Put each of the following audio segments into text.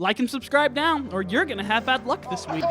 Like and subscribe now, or you're gonna have bad luck this week.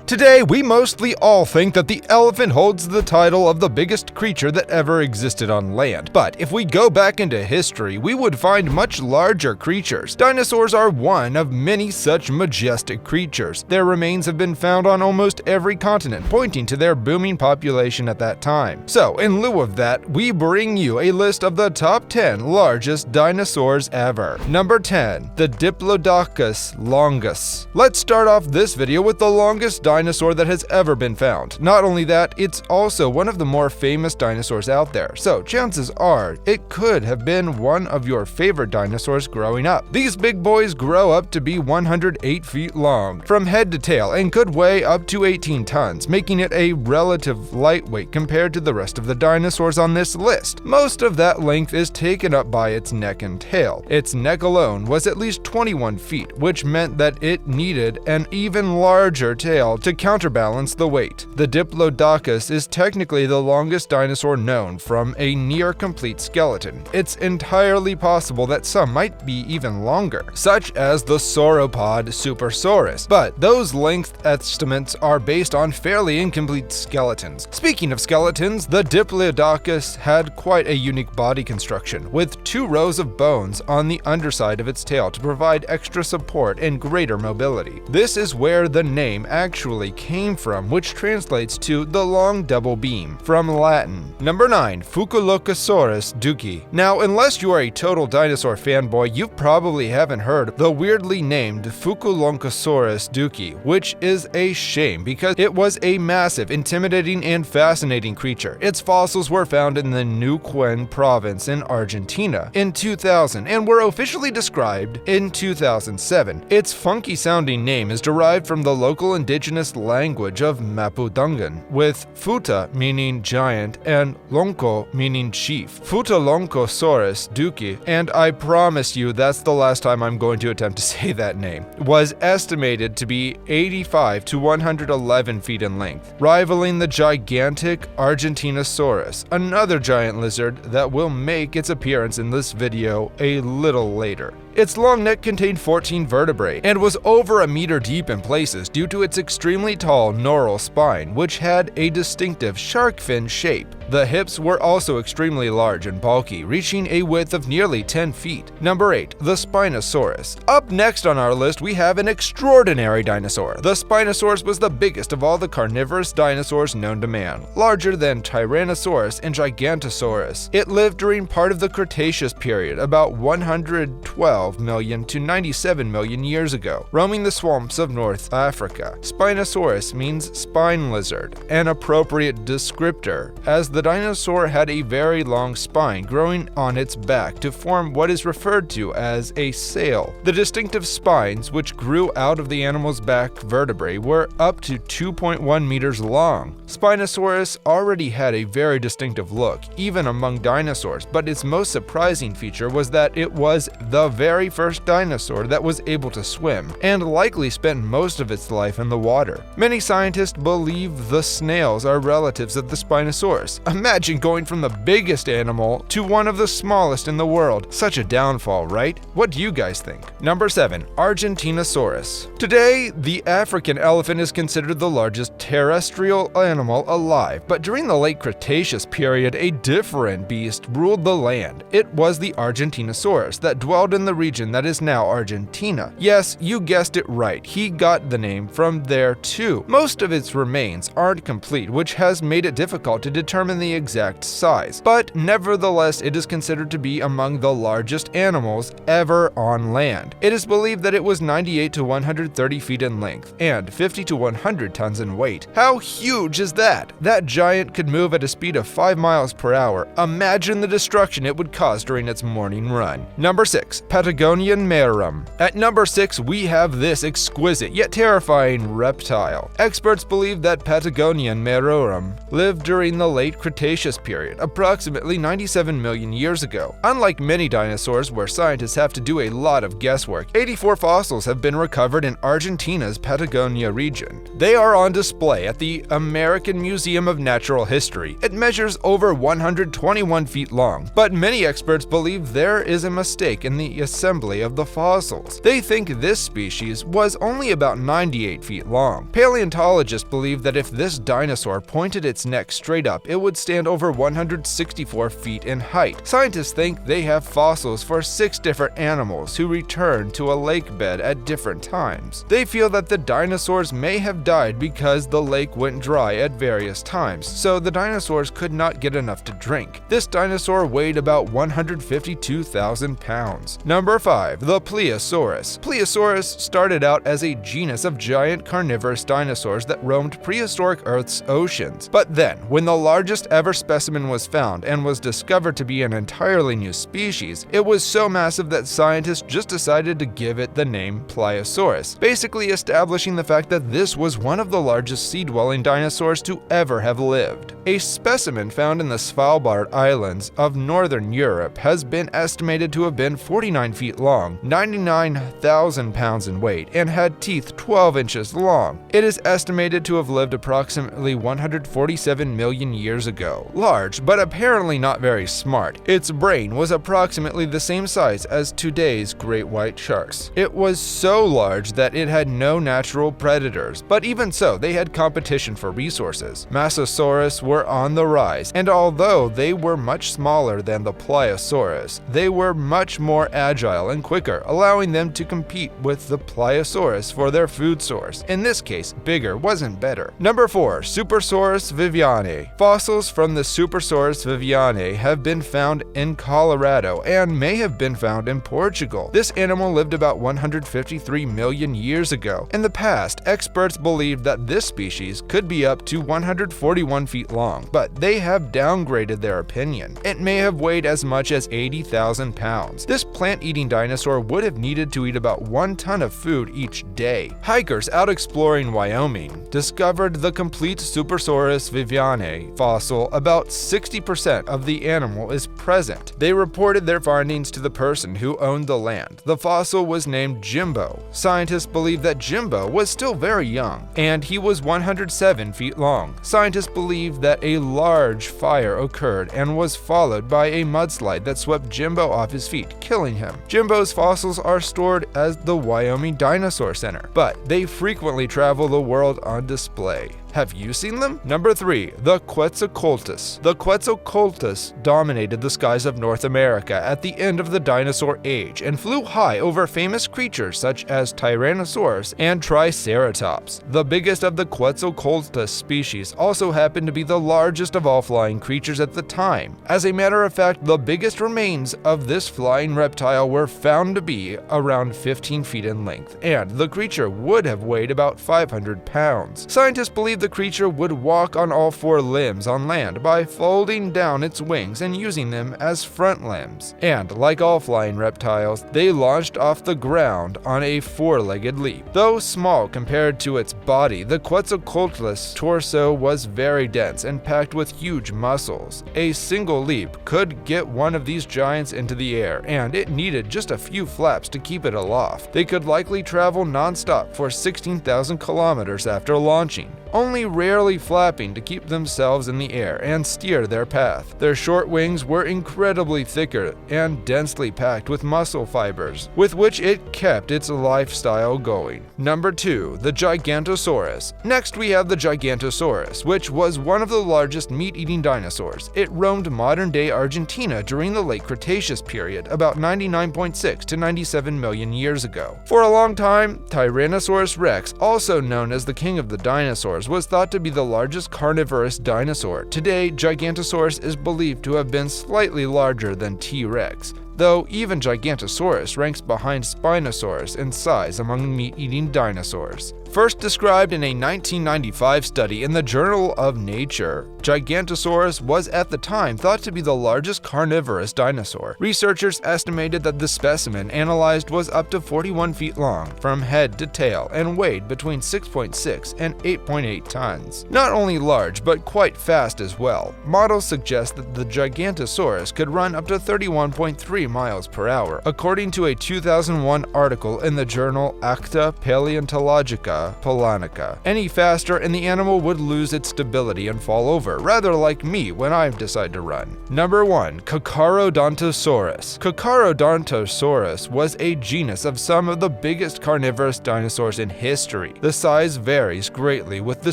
Today, we mostly all think that the elephant holds the title of the biggest creature that ever existed on land. But if we go back into history, we would find much larger creatures. Dinosaurs are one of many such majestic creatures. Their remains have been found on almost every continent, pointing to their booming population at that time. So, in lieu of that, we bring you a list of the top 10 largest dinosaurs ever. Number 10. The Diplodocus longus. Let's start off this video with the longest dinosaur that has ever been found. Not only that, it's also one of the more famous dinosaurs out there, so chances are it could have been one of your favorite dinosaurs growing up. These big boys grow up to be 108 feet long from head to tail and could weigh up to 18 tons, making it a relative lightweight compared to the rest of the dinosaurs on this list. Most of that length is taken up by its neck and tail. Its neck alone was at least 21 feet, which meant that it needed an even larger tail to counterbalance the weight. The Diplodocus is technically the longest dinosaur known from a near-complete skeleton. It's entirely possible that some might be even longer, such as the sauropod Supersaurus, but those length estimates are based on fairly incomplete skeletons. Speaking of skeletons, the Diplodocus had quite a unique body construction, with 2 rows of bones on the underside of its tail to provide extra support and greater mobility. This is where the name actually came from, which translates to the long double beam from Latin. Number 9. Diplodocus duci. Now, unless you are a total dinosaur fanboy, you probably haven't heard the weirdly named Diplodocus duci, which is a shame because it was a massive, intimidating, and fascinating creature. Its fossils were found in the Neuquén province in Argentina in 2000 and were officially described in 2007. Its funky-sounding name is derived from the local indigenous language of Mapudungun, with Futa meaning giant and Lonco meaning chief. Diplodocus duci, and I promise you that's the last time I'm going to attempt to say that name, was estimated to be 85 to 111 feet in length, rivaling the gigantic Argentinosaurus, another giant lizard that will make its appearance in this video a little later. Its long neck contained 14 vertebrae and was over a meter deep in places due to its extremely tall neural spine, which had a distinctive shark fin shape. The hips were also extremely large and bulky, reaching a width of nearly 10 feet. Number 8. The Spinosaurus. Up next on our list, we have an extraordinary dinosaur. The Spinosaurus was the biggest of all the carnivorous dinosaurs known to man, larger than Tyrannosaurus and Gigantosaurus. It lived during part of the Cretaceous period, about 112 million to 97 million years ago, roaming the swamps of North Africa. Spinosaurus means spine lizard, an appropriate descriptor, as the dinosaur had a very long spine growing on its back to form what is referred to as a sail. The distinctive spines, which grew out of the animal's back vertebrae, were up to 2.1 meters long. Spinosaurus already had a very distinctive look, even among dinosaurs, but its most surprising feature was that it was the very first dinosaur that was able to swim, and likely spent most of its life in the water. Many scientists believe the snails are relatives of the Spinosaurus. Imagine going from the biggest animal to one of the smallest in the world. Such a downfall, right? What do you guys think? Number 7. Argentinosaurus. Today, the African elephant is considered the largest terrestrial animal alive, but during the late Cretaceous period, a different beast ruled the land. It was the Argentinosaurus that dwelled in the region that is now Argentina. Yes, you guessed it right, he got the name from there too. Most of its remains aren't complete, which has made it difficult to determine the exact size, but nevertheless it is considered to be among the largest animals ever on land. It is believed that it was 98 to 130 feet in length and 50 to 100 tons in weight. How huge is that? That giant could move at a speed of 5 miles per hour. Imagine the destruction it would cause during its morning run. Number 6. Patagonian Merum. At number 6, we have this exquisite yet terrifying reptile reptile. Experts believe that Patagonian merorum lived during the late Cretaceous period, approximately 97 million years ago. Unlike many dinosaurs where scientists have to do a lot of guesswork, 84 fossils have been recovered in Argentina's Patagonia region. They are on display at the American Museum of Natural History. It measures over 121 feet long, but many experts believe there is a mistake in the assembly of the fossils. They think this species was only about 98 feet long. Paleontologists believe that if this dinosaur pointed its neck straight up, it would stand over 164 feet in height. Scientists think they have fossils for 6 different animals who returned to a lake bed at different times. They feel that the dinosaurs may have died because the lake went dry at various times, so the dinosaurs could not get enough to drink. This dinosaur weighed about 152,000 pounds. Number 5. The Plesiosaurus. Plesiosaurus started out as a genus of giant carnivorous dinosaurs that roamed prehistoric Earth's oceans. But then, when the largest ever specimen was found and was discovered to be an entirely new species, it was so massive that scientists just decided to give it the name Plesiosaurus, basically establishing the fact that this was one of the largest sea-dwelling dinosaurs to ever have lived. A specimen found in the Svalbard Islands of northern Europe has been estimated to have been 49 feet long, 99,000 pounds in weight, and had teeth 12 inches long. It is estimated to have lived approximately 147 million years ago. Large, but apparently not very smart. Its brain was approximately the same size as today's great white sharks. It was so large that it had no natural predators, but even so, they had competition for resources. Mosasaurus were on the rise, and although they were much smaller than the Plesiosaurus, they were much more agile and quicker, allowing them to compete with the Plesiosaurus for their food source. In this case, bigger wasn't better. Number 4. Supersaurus viviani. Fossils from the Supersaurus viviani have been found in Colorado and may have been found in Portugal. This animal lived about 153 million years ago. In the past, experts believed that this species could be up to 141 feet long, but they have downgraded their opinion. It may have weighed as much as 80,000 pounds. This plant-eating dinosaur would have needed to eat about 1 ton of food each day. Hikers out exploring Wyoming discovered the complete Supersaurus viviani fossil. About 60% of the animal is present. They reported their findings to the person who owned the land. The fossil was named Jimbo. Scientists believe that Jimbo was still very young, and he was 107 feet long. Scientists believe that a large fire occurred and was followed by a mudslide that swept Jimbo off his feet, killing him. Jimbo's fossils are stored at the Wyoming Dinosaur Center, but they frequently travel the world on display. Have you seen them? Number 3. The Quetzalcoatlus. The Quetzalcoatlus dominated the skies of North America at the end of the dinosaur age and flew high over famous creatures such as Tyrannosaurus and Triceratops. The biggest of the Quetzalcoatlus species also happened to be the largest of all flying creatures at the time. As a matter of fact, the biggest remains of this flying reptile were found to be around 15 feet in length, and the creature would have weighed about 500 pounds. Scientists believe the creature would walk on all 4 limbs on land by folding down its wings and using them as front limbs. And like all flying reptiles, they launched off the ground on a 4-legged leap. Though small compared to its body, the Quetzalcoatlus torso was very dense and packed with huge muscles. A single leap could get one of these giants into the air, and it needed just a few flaps to keep it aloft. They could likely travel non-stop for 16,000 kilometers after launching, only rarely flapping to keep themselves in the air and steer their path. Their short wings were incredibly thicker and densely packed with muscle fibers, with which it kept its lifestyle going. Number 2. The Gigantosaurus. Next we have the Gigantosaurus, which was one of the largest meat-eating dinosaurs. It roamed modern-day Argentina during the late Cretaceous period, about 99.6 to 97 million years ago. For a long time, Tyrannosaurus rex, also known as the king of the dinosaurs, was thought to be the largest carnivorous dinosaur. Today, Gigantosaurus is believed to have been slightly larger than T. rex. though even Gigantosaurus ranks behind Spinosaurus in size among meat-eating dinosaurs. First described in a 1995 study in the Journal of Nature, Gigantosaurus was at the time thought to be the largest carnivorous dinosaur. Researchers estimated that the specimen analyzed was up to 41 feet long, from head to tail, and weighed between 6.6 and 8.8 tons. Not only large, but quite fast as well. Models suggest that the Gigantosaurus could run up to 31.3 miles per hour, according to a 2001 article in the journal Acta Paleontologica Polanica. Any faster and the animal would lose its stability and fall over, rather like me when I decide to run. Number 1. Carcharodontosaurus. Carcharodontosaurus was a genus of some of the biggest carnivorous dinosaurs in history. The size varies greatly with the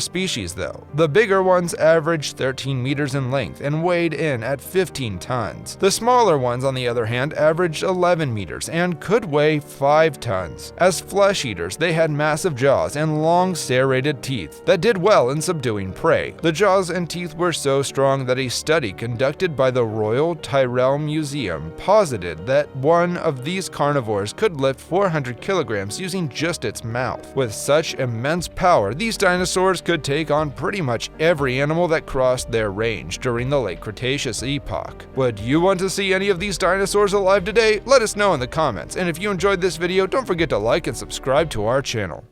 species though. The bigger ones averaged 13 meters in length and weighed in at 15 tons. The smaller ones, on the other hand, averaged 11 meters and could weigh 5 tons. As flesh eaters, they had massive jaws and long serrated teeth that did well in subduing prey. The jaws and teeth were so strong that a study conducted by the Royal Tyrrell Museum posited that one of these carnivores could lift 400 kilograms using just its mouth. With such immense power, these dinosaurs could take on pretty much every animal that crossed their range during the late Cretaceous epoch. Would you want to see any of these dinosaurs alive today? Let us know in the comments, and if you enjoyed this video, don't forget to like and subscribe to our channel.